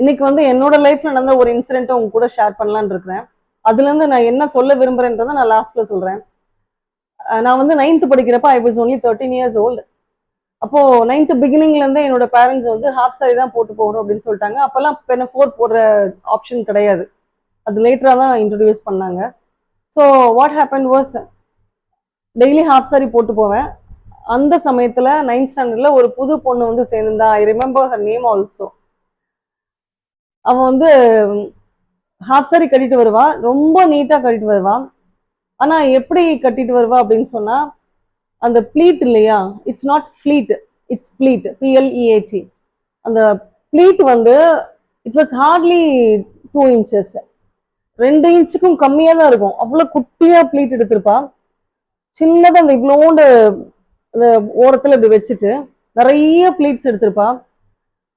இன்னைக்கு வந்து என்னோட லைஃப்ல நடந்த ஒரு இன்சிடென்ட்டை உங்க கூட ஷேர் பண்ணலான்னு இருக்கிறேன். அதுல இருந்து நான் என்ன சொல்ல விரும்புறேன்றதை நான் லாஸ்ட்ல சொல்றேன். நான் வந்து 9th படிக்கிறப்ப I was only 13 years old. அப்போ 9th பிகினிங்ல இருந்தே என்னோட பேரண்ட்ஸ் வந்து ஹாஃப் சாரி தான் போட்டு போகணும் அப்படின்னு சொல்லிட்டாங்க. அப்பெல்லாம் பெனஃபோர் போடுற ஆப்ஷன் கிடையாது. அது லேட்டரா தான் இன்ட்ரடியூஸ் பண்ணாங்க. So what happen was daily half sorry போட்டு போவேன். அந்த சமயத்துல 9th ஸ்டாண்டர்ட்ல ஒரு புது பொண்ணு வந்து சேர்ந்திருந்தா. I remember her name also. அவன் வந்து ஹாஃப் சாரி கட்டிட்டு வருவா, ரொம்ப நீட்டா கட்டிட்டு வருவா. ஆனா எப்படி கட்டிட்டு வருவா அப்படின்னு சொன்னா, அந்த ப்ளீட் இல்லையா, it's not fleet, it's pleat, P L E A T. அந்த ப்ளீட் வந்து இட் வாஸ் ஹார்ட்லி 2 inches, 2 inchக்கும் கம்மியா தான் இருக்கும். அவ்வளவு குட்டியா ப்ளீட் எடுத்திருப்பா. சின்னதா அந்த இவ்வளோண்டு அந்த ஓரத்துல இப்படி வச்சுட்டு நிறைய ப்ளீட்ஸ் எடுத்திருப்பா.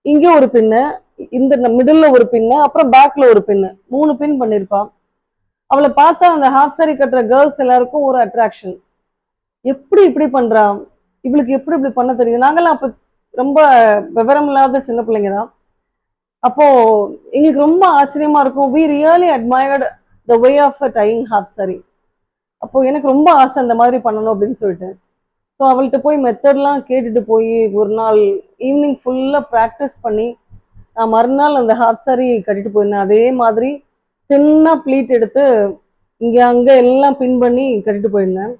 இங்க ஒரு பின்னு, இந்த மிடில்ல ஒரு பின்னு, அப்புறம் பேக்ல ஒரு பின்னு, 3 பின் பண்ணிருப்பா. அவளை பார்த்தா அந்த ஹாஃப் சாரி கட்டுற கேர்ள்ஸ் எல்லாருக்கும் ஒரு அட்ராக்ஷன். எப்படி இப்படி பண்றா, இவளுக்கு எப்படி இப்படி பண்ண தெரியுது. நாங்கெல்லாம் அப்ப ரொம்ப விவரம் இல்லாத சின்ன பிள்ளைங்க தான். அப்போ எங்களுக்கு ரொம்ப ஆச்சரியமா இருக்கும். We really admired the way of tying half sari. அப்போ எனக்கு ரொம்ப ஆசை அந்த மாதிரி பண்ணணும் அப்படின்னு சொல்லிட்டு. ஸோ அவள்கிட்ட போய் மெத்தட்லாம் கேட்டுட்டு போய் ஒரு நாள் ஈவினிங் ஃபுல்லாக ப்ராக்டிஸ் பண்ணி நான் மறுநாள் அந்த ஹாஃப் சாரி கட்டிட்டு போயிருந்தேன். அதே மாதிரி தின்னா ப்ளீட் எடுத்து இங்கே அங்கே எல்லாம் பின் பண்ணி கட்டிட்டு போயிருந்தேன்.